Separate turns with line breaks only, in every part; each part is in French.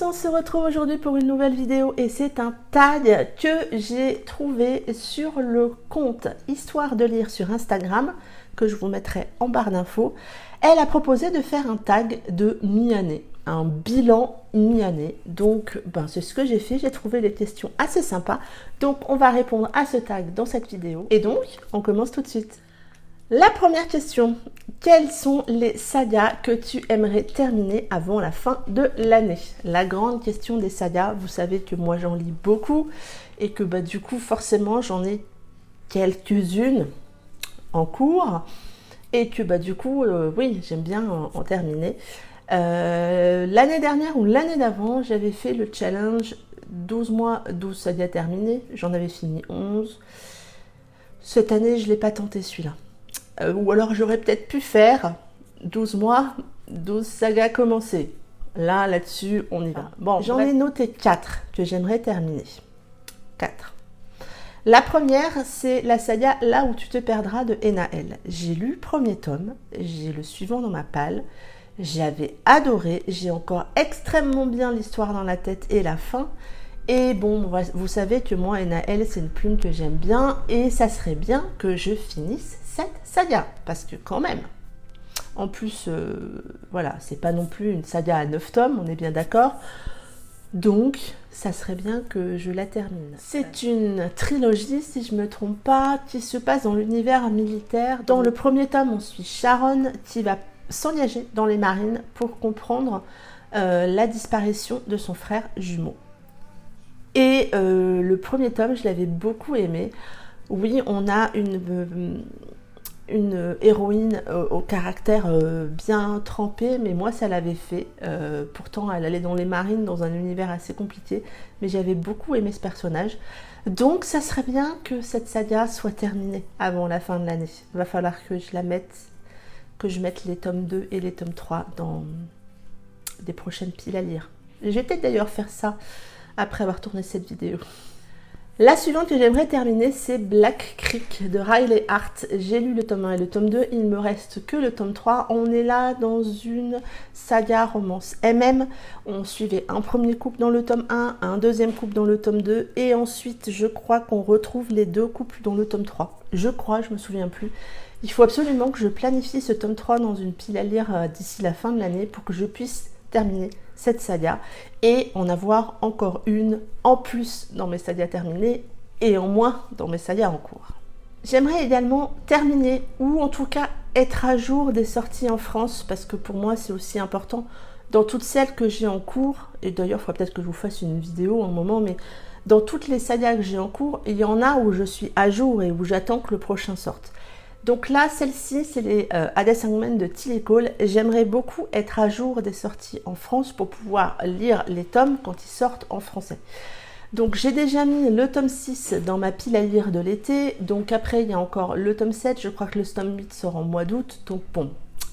on se retrouve aujourd'hui pour une nouvelle vidéo et c'est un tag que j'ai trouvé sur le compte Histoire de lire sur Instagram, que je vous mettrai en barre d'infos. Elle a proposé de faire un tag de mi-année, un bilan mi-année. Donc c'est ce que j'ai fait, j'ai trouvé des questions assez sympas. Donc on va répondre à ce tag dans cette vidéo. Et donc on commence tout de suite. La première question, quelles sont les sagas que tu aimerais terminer avant la fin de l'année? La grande question des sagas, vous savez que moi j'en lis beaucoup et que du coup forcément j'en ai quelques-unes en cours et que du coup oui, j'aime bien en terminer. L'année dernière ou l'année d'avant, j'avais fait le challenge 12 mois, 12 sagas terminées, j'en avais fini 11. Cette année, je ne l'ai pas tenté celui-là. Ou alors j'aurais peut-être pu faire 12 mois, 12 sagas commencées. Là-dessus, on y va. Bon, j'en ai noté 4 que j'aimerais terminer. 4. La première, c'est la saga Là où tu te perdras de Enaël. J'ai lu le premier tome, j'ai le suivant dans ma palle. J'avais adoré, j'ai encore extrêmement bien l'histoire dans la tête et la fin. Et bon, vous savez que moi, Enaël, c'est une plume que j'aime bien et ça serait bien que je finisse cette saga, parce que quand même, en plus, voilà, c'est pas non plus une saga à 9 tomes, on est bien d'accord, donc ça serait bien que je la termine. C'est une trilogie, si je me trompe pas, qui se passe dans l'univers militaire. Dans le premier tome, on suit Sharon qui va s'engager dans les marines pour comprendre la disparition de son frère jumeau. Et le premier tome, je l'avais beaucoup aimé. Oui, on a une héroïne au caractère bien trempé, mais moi ça l'avait fait. Pourtant, elle allait dans les marines, dans un univers assez compliqué, mais j'avais beaucoup aimé ce personnage. Donc, ça serait bien que cette saga soit terminée avant la fin de l'année. Il va falloir que je mette les tomes 2 et les tomes 3 dans des prochaines piles à lire. Je vais peut-être d'ailleurs faire ça après avoir tourné cette vidéo. La suivante que j'aimerais terminer, c'est Black Creek de Riley Hart. J'ai lu le tome 1 et le tome 2, il me reste que le tome 3. On est là dans une saga romance MM. On suivait un premier couple dans le tome 1, un deuxième couple dans le tome 2, et ensuite je crois qu'on retrouve les deux couples dans le tome 3. Je crois, je me souviens plus. Il faut absolument que je planifie ce tome 3 dans une pile à lire d'ici la fin de l'année pour que je puisse terminer cette saga et en avoir encore une en plus dans mes sagas terminées et en moins dans mes sagas en cours. J'aimerais également terminer ou en tout cas être à jour des sorties en France parce que pour moi c'est aussi important dans toutes celles que j'ai en cours, et d'ailleurs il faudra peut-être que je vous fasse une vidéo un moment, mais dans toutes les sagas que j'ai en cours, il y en a où je suis à jour et où j'attends que le prochain sorte. Donc là, celle-ci, c'est les Hades Hangmen de Tilly Cole. J'aimerais beaucoup être à jour des sorties en France pour pouvoir lire les tomes quand ils sortent en français. Donc j'ai déjà mis le tome 6 dans ma pile à lire de l'été. Donc après, il y a encore le tome 7. Je crois que le tome 8 sort en mois d'août. Donc bon,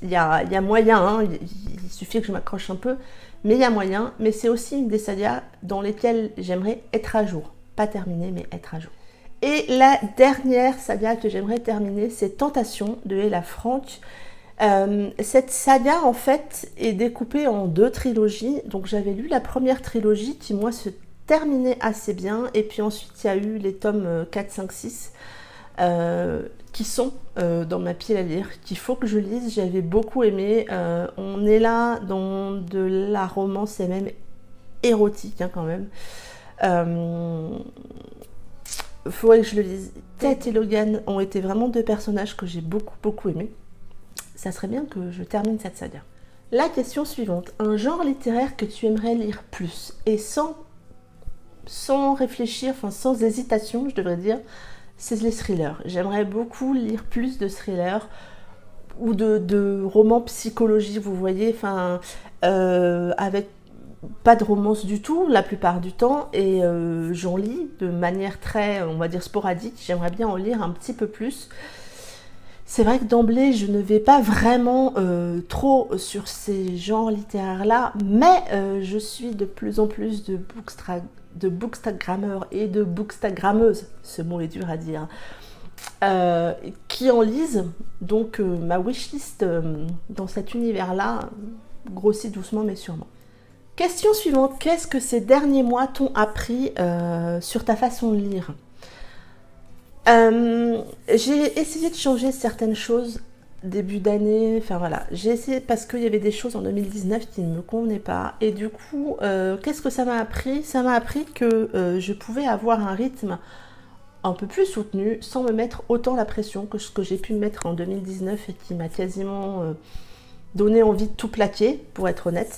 il y a moyen, hein, il suffit que je m'accroche un peu. Mais il y a moyen. Mais c'est aussi une des sagas dans lesquelles j'aimerais être à jour. Pas terminer, mais être à jour. Et la dernière saga que j'aimerais terminer, c'est Tentation de Ella Frank. Cette saga, en fait, est découpée en 2 trilogies. Donc, j'avais lu la première trilogie qui, moi, se terminait assez bien. Et puis ensuite, il y a eu les tomes 4, 5, 6 qui sont dans ma pile à lire, qu'il faut que je lise. J'avais beaucoup aimé. On est là dans de la romance et même érotique, hein, quand même. Faudrait que je le lise. Ted et Logan ont été vraiment 2 personnages que j'ai beaucoup aimé. Ça serait bien que je termine cette saga. La question suivante, un genre littéraire que tu aimerais lire plus et sans réfléchir, enfin sans hésitation, je devrais dire, c'est les thrillers. J'aimerais beaucoup lire plus de thrillers ou de romans psychologiques, vous voyez, enfin avec pas de romance du tout la plupart du temps, et j'en lis de manière très, on va dire, sporadique. J'aimerais bien en lire un petit peu plus. C'est vrai que d'emblée, je ne vais pas vraiment trop sur ces genres littéraires-là, mais je suis de plus en plus de bookstagrammeurs et de bookstagrammeuses, ce mot est dur à dire, qui en lisent. Donc ma wishlist dans cet univers-là grossit doucement mais sûrement. Question suivante. Qu'est-ce que ces derniers mois t'ont appris sur ta façon de lire? J'ai essayé de changer certaines choses début d'année, enfin voilà, j'ai essayé parce qu'il y avait des choses en 2019 qui ne me convenaient pas. Et du coup, qu'est-ce que ça m'a appris? Ça m'a appris que je pouvais avoir un rythme un peu plus soutenu sans me mettre autant la pression que ce que j'ai pu me mettre en 2019 et qui m'a quasiment donné envie de tout plaquer, pour être honnête.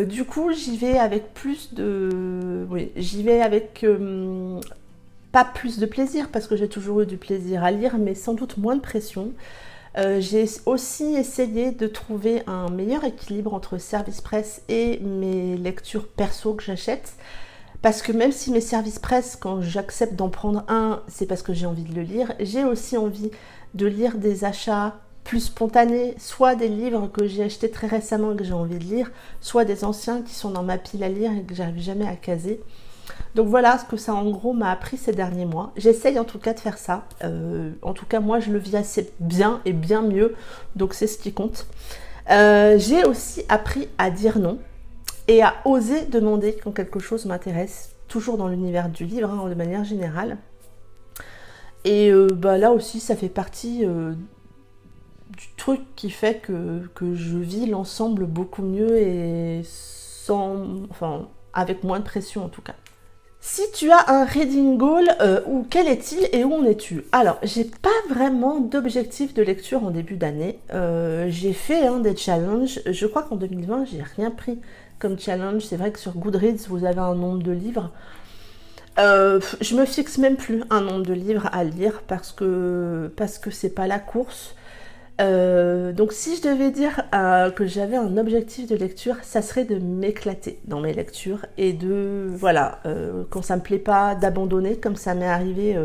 Du coup, j'y vais avec plus de... Oui, j'y vais avec... pas plus de plaisir, parce que j'ai toujours eu du plaisir à lire, mais sans doute moins de pression. J'ai aussi essayé de trouver un meilleur équilibre entre service presse et mes lectures perso que j'achète. Parce que même si mes services presse, quand j'accepte d'en prendre un, c'est parce que j'ai envie de le lire, j'ai aussi envie de lire des achats plus spontanés, soit des livres que j'ai achetés très récemment et que j'ai envie de lire, soit des anciens qui sont dans ma pile à lire et que j'arrive jamais à caser. Donc voilà ce que ça en gros m'a appris ces derniers mois. J'essaye en tout cas de faire ça. En tout cas moi je le vis assez bien et bien mieux. Donc c'est ce qui compte. J'ai aussi appris à dire non et à oser demander quand quelque chose m'intéresse. Toujours dans l'univers du livre hein, de manière générale. Et là aussi ça fait partie du truc qui fait que je vis l'ensemble beaucoup mieux et avec moins de pression en tout cas. Si tu as un reading goal, quel est-il et où en es-tu? Alors, j'ai pas vraiment d'objectif de lecture en début d'année. J'ai fait des challenges. Je crois qu'en 2020, j'ai rien pris comme challenge. C'est vrai que sur Goodreads, vous avez un nombre de livres. Je me fixe même plus un nombre de livres à lire parce que c'est pas la course. Donc si je devais dire que j'avais un objectif de lecture, ça serait de m'éclater dans mes lectures et de, quand ça me plaît pas, d'abandonner, comme ça m'est arrivé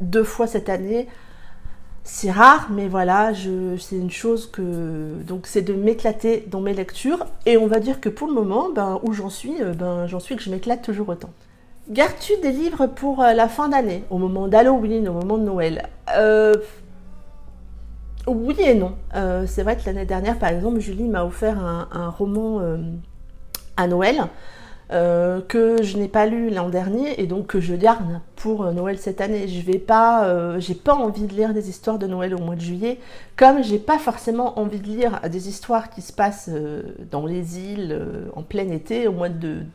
2 fois cette année. C'est rare, mais voilà, c'est une chose que... Donc c'est de m'éclater dans mes lectures, et on va dire que pour le moment, où j'en suis que je m'éclate toujours autant. Gardes-tu des livres pour la fin d'année, au moment d'Halloween, au moment de Noël? Oui et non. C'est vrai que l'année dernière, par exemple, Julie m'a offert un roman à Noël que je n'ai pas lu l'an dernier et donc que je garde pour Noël cette année. J'ai pas envie de lire des histoires de Noël au mois de juillet, comme j'ai pas forcément envie de lire des histoires qui se passent dans les îles en plein été au mois de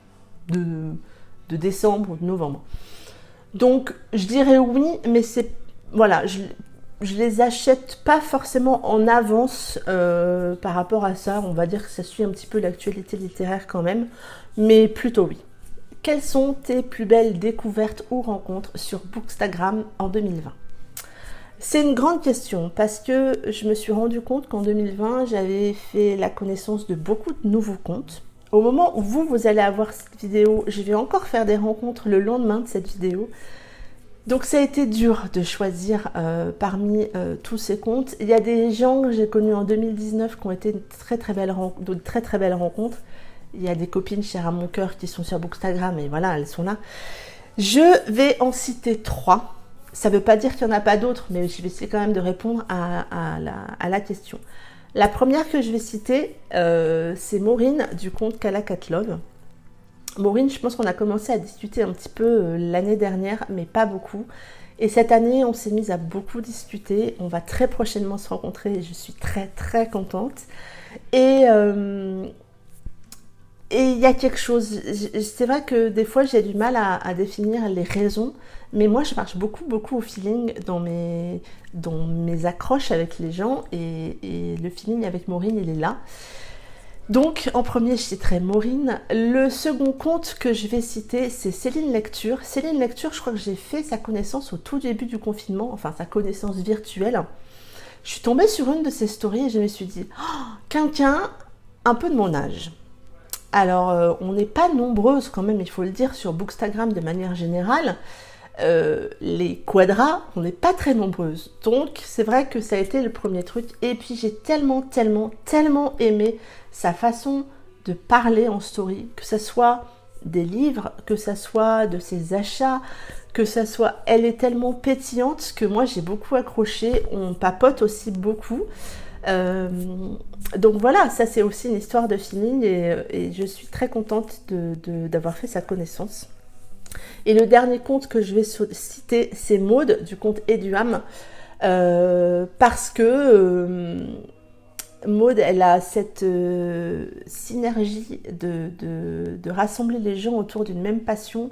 décembre ou de novembre. Donc je dirais oui, mais c'est voilà, je les achète pas forcément en avance par rapport à ça. On va dire que ça suit un petit peu l'actualité littéraire quand même, mais plutôt oui. Quelles sont tes plus belles découvertes ou rencontres sur Bookstagram en 2020? C'est une grande question parce que je me suis rendu compte qu'en 2020, j'avais fait la connaissance de beaucoup de nouveaux comptes. Au moment où vous allez avoir cette vidéo, je vais encore faire des rencontres le lendemain de cette vidéo. Donc ça a été dur de choisir parmi tous ces comptes. Il y a des gens que j'ai connus en 2019 qui ont été de très très belles rencontres. Il y a des copines chères à mon cœur qui sont sur Bookstagram et voilà, elles sont là. Je vais en citer 3. Ça ne veut pas dire qu'il n'y en a pas d'autres, mais je vais essayer quand même de répondre à la question. La première que je vais citer, c'est Maureen du compte Kala Love. Maureen, je pense qu'on a commencé à discuter un petit peu l'année dernière, mais pas beaucoup. Et cette année, on s'est mis à beaucoup discuter. On va très prochainement se rencontrer et je suis très très contente. Et il y a quelque chose, c'est vrai que des fois j'ai du mal à définir les raisons, mais moi je marche beaucoup au feeling dans mes accroches avec les gens et le feeling avec Maureen il est là. Donc en premier je citerai Maureen. Le second compte que je vais citer c'est Céline Lecture. Céline Lecture, je crois que j'ai fait sa connaissance au tout début du confinement, enfin sa connaissance virtuelle. Je suis tombée sur une de ses stories et je me suis dit quelqu'un un peu de mon âge. Alors, on n'est pas nombreuses quand même, il faut le dire, sur Bookstagram de manière générale. Les quadras, on n'est pas très nombreuses. Donc, c'est vrai que ça a été le premier truc. Et puis, j'ai tellement aimé sa façon de parler en story, que ce soit des livres, que ce soit de ses achats, que ça soit... Elle est tellement pétillante que moi, j'ai beaucoup accroché. On papote aussi beaucoup. Donc voilà, ça c'est aussi une histoire de feeling et je suis très contente d'avoir fait sa connaissance. Et le dernier compte que je vais citer, c'est Maude du compte Eduam, parce que Maude, elle a cette synergie de rassembler les gens autour d'une même passion.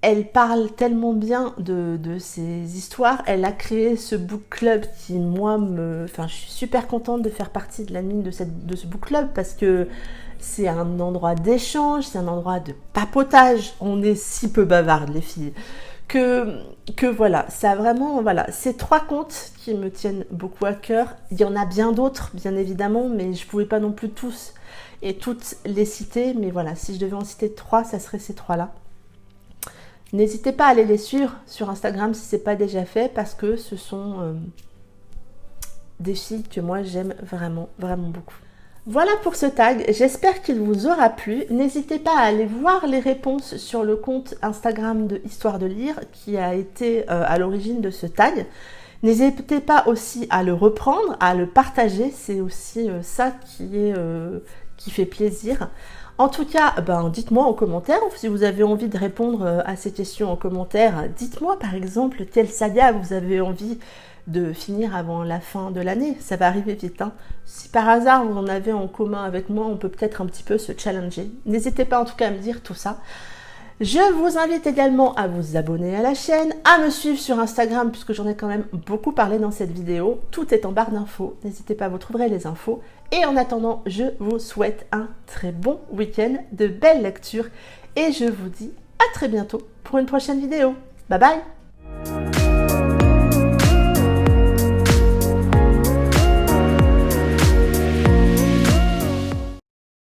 Elle parle tellement bien de ses histoires. Elle a créé ce book club qui, moi, je suis super contente de faire partie de l'admin de ce book club parce que c'est un endroit d'échange, c'est un endroit de papotage. On est si peu bavardes, les filles, que voilà, ça vraiment, voilà, ces 3 comptes qui me tiennent beaucoup à cœur. Il y en a bien d'autres, bien évidemment, mais je ne pouvais pas non plus tous et toutes les citer. Mais voilà, si je devais en citer 3, ça serait ces 3-là. N'hésitez pas à aller les suivre sur Instagram si ce n'est pas déjà fait parce que ce sont des filles que moi j'aime vraiment, vraiment beaucoup. Voilà pour ce tag, j'espère qu'il vous aura plu. N'hésitez pas à aller voir les réponses sur le compte Instagram de Histoire de Lire qui a été à l'origine de ce tag. N'hésitez pas aussi à le reprendre, à le partager, c'est aussi ça qui fait plaisir. En tout cas, dites-moi en commentaire, si vous avez envie de répondre à ces questions en commentaire, dites-moi par exemple quelle saga vous avez envie de finir avant la fin de l'année. Ça va arriver vite. Hein. Si par hasard vous en avez en commun avec moi, on peut peut-être un petit peu se challenger. N'hésitez pas en tout cas à me dire tout ça. Je vous invite également à vous abonner à la chaîne, à me suivre sur Instagram puisque j'en ai quand même beaucoup parlé dans cette vidéo. Tout est en barre d'infos, n'hésitez pas, vous trouverez les infos. Et en attendant, je vous souhaite un très bon week-end, de belles lectures et je vous dis à très bientôt pour une prochaine vidéo. Bye bye!